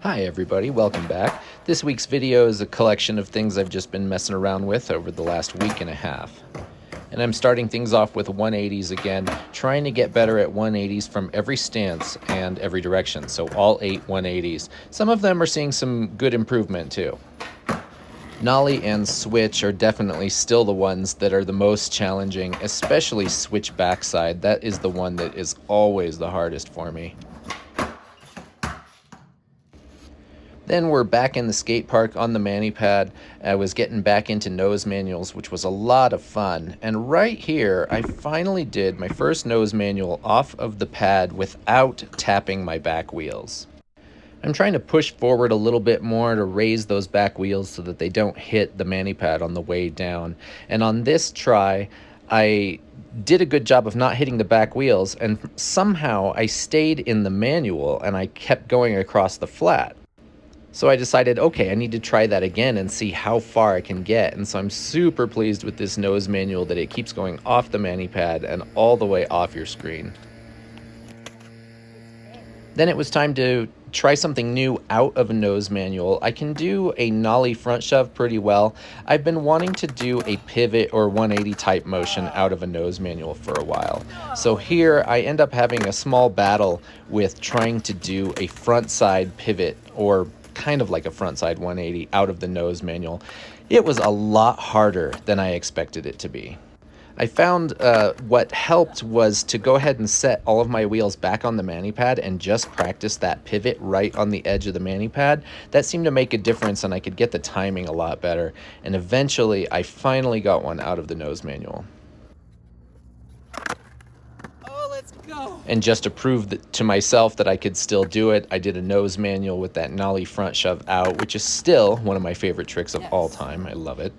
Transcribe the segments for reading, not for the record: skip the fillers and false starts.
Hi everybody, welcome back. This week's video is a collection of things I've just been messing around with over the last week and a half. And I'm starting things off with 180s again, trying to get better at 180s from every stance and every direction, so all 8 180s. Some of them are seeing some good improvement too. Nollie and switch are definitely still the ones that are the most challenging, especially switch backside. That is the one that is always the hardest for me. Then we're back in the skate park on the mani pad. I was getting back into nose manuals, which was a lot of fun. And right here, I finally did my first nose manual off of the pad without tapping my back wheels. I'm trying to push forward a little bit more to raise those back wheels so that they don't hit the mani pad on the way down. And on this try, I did a good job of not hitting the back wheels, and somehow I stayed in the manual and I kept going across the flat. So I decided, okay, I need to try that again and see how far I can get. And so I'm super pleased with this nose manual that it keeps going off the mani pad and all the way off your screen. Then it was time to try something new out of a nose manual. I can do a nollie front shove pretty well. I've been wanting to do a pivot or 180 type motion out of a nose manual for a while. So here I end up having a small battle with trying to do a front side pivot, or kind of like a frontside 180 out of the nose manual. It was a lot harder than I expected it to be. I found what helped was to go ahead and set all of my wheels back on the mani pad and just practice that pivot right on the edge of the mani pad. That seemed to make a difference, and I could get the timing a lot better. And eventually I finally got one out of the nose manual. And just to prove to myself that I could still do it, I did a nose manual with that nollie front shove out, which is still one of my favorite tricks of all time. I love it.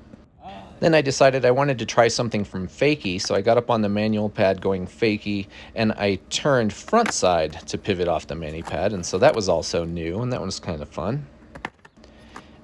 Then I decided I wanted to try something from Fakie, so I got up on the manual pad going Fakie, and I turned front side to pivot off the mani pad, and so that was also new, and that one was kind of fun.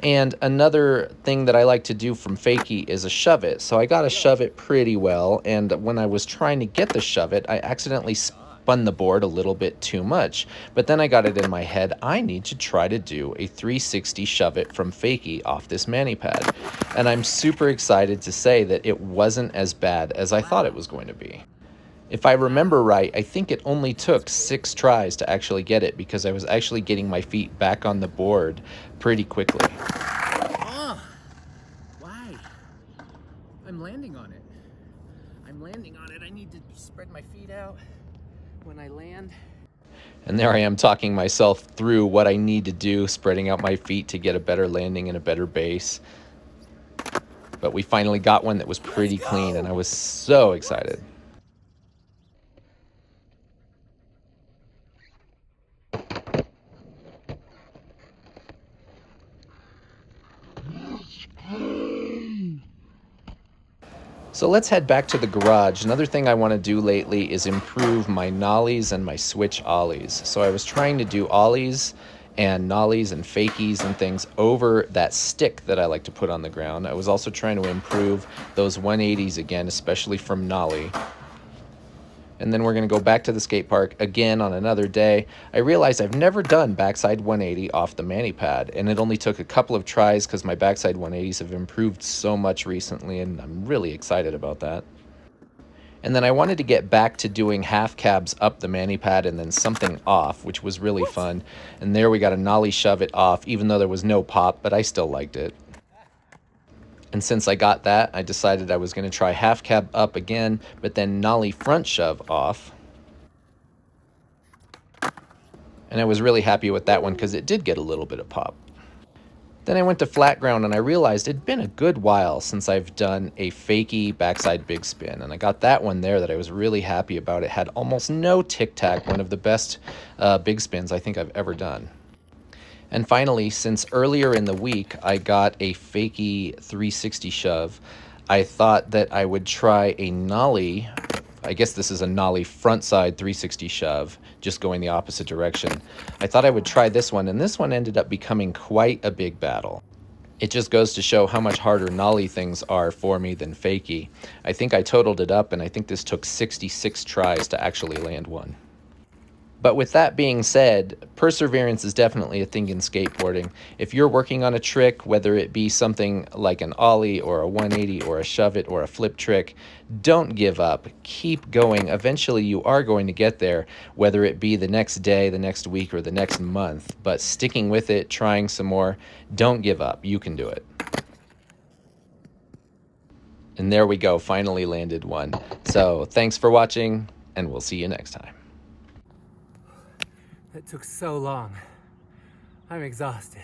And another thing that I like to do from Fakie is a shove it. So I got to shove it pretty well, and when I was trying to get the shove it, I accidentally spun the board a little bit too much. But then I got it in my head, I need to try to do a 360 shove it from Fakie off this mani pad. And I'm super excited to say that it wasn't as bad as I thought it was going to be. If I remember right, I think it only took 6 tries to actually get it, because I was actually getting my feet back on the board pretty quickly. Why? I'm landing on it. I need to spread my feet out when I land. And there I am talking myself through what I need to do, spreading out my feet to get a better landing and a better base. But we finally got one that was pretty clean, and I was so excited. So let's head back to the garage. Another thing I want to do lately is improve my nollies and my switch ollies. So I was trying to do ollies and nollies and fakies and things over that stick that I like to put on the ground. I was also trying to improve those 180s again, especially from nollie. And then we're going to go back to the skate park again on another day. I realized I've never done backside 180 off the mani pad, and it only took a couple of tries because my backside 180s have improved so much recently, and I'm really excited about that. And then I wanted to get back to doing half cabs up the mani pad and then something off, which was really fun. And there we got a nollie shove it off, even though there was no pop, but I still liked it. And since I got that, I decided I was going to try half cab up again, but then nollie front shove off. And I was really happy with that one because it did get a little bit of pop. Then I went to flat ground, and I realized it'd been a good while since I've done a Fakie backside big spin. And I got that one there that I was really happy about. It had almost no tic-tac, one of the best big spins I think I've ever done. And finally, since earlier in the week I got a Fakie 360 shove, I thought that I would try a nollie. I guess this is a nollie frontside 360 shove, just going the opposite direction. I thought I would try this one, and this one ended up becoming quite a big battle. It just goes to show how much harder nollie things are for me than Fakie. I think I totaled it up, and I think this took 66 tries to actually land one. But with that being said, perseverance is definitely a thing in skateboarding. If you're working on a trick, whether it be something like an ollie or a 180 or a shove it or a flip trick, don't give up. Keep going. Eventually you are going to get there, whether it be the next day, the next week, or the next month. But sticking with it, trying some more, don't give up. You can do it. And there we go, finally landed one. So thanks for watching, and we'll see you next time. That took so long. I'm exhausted.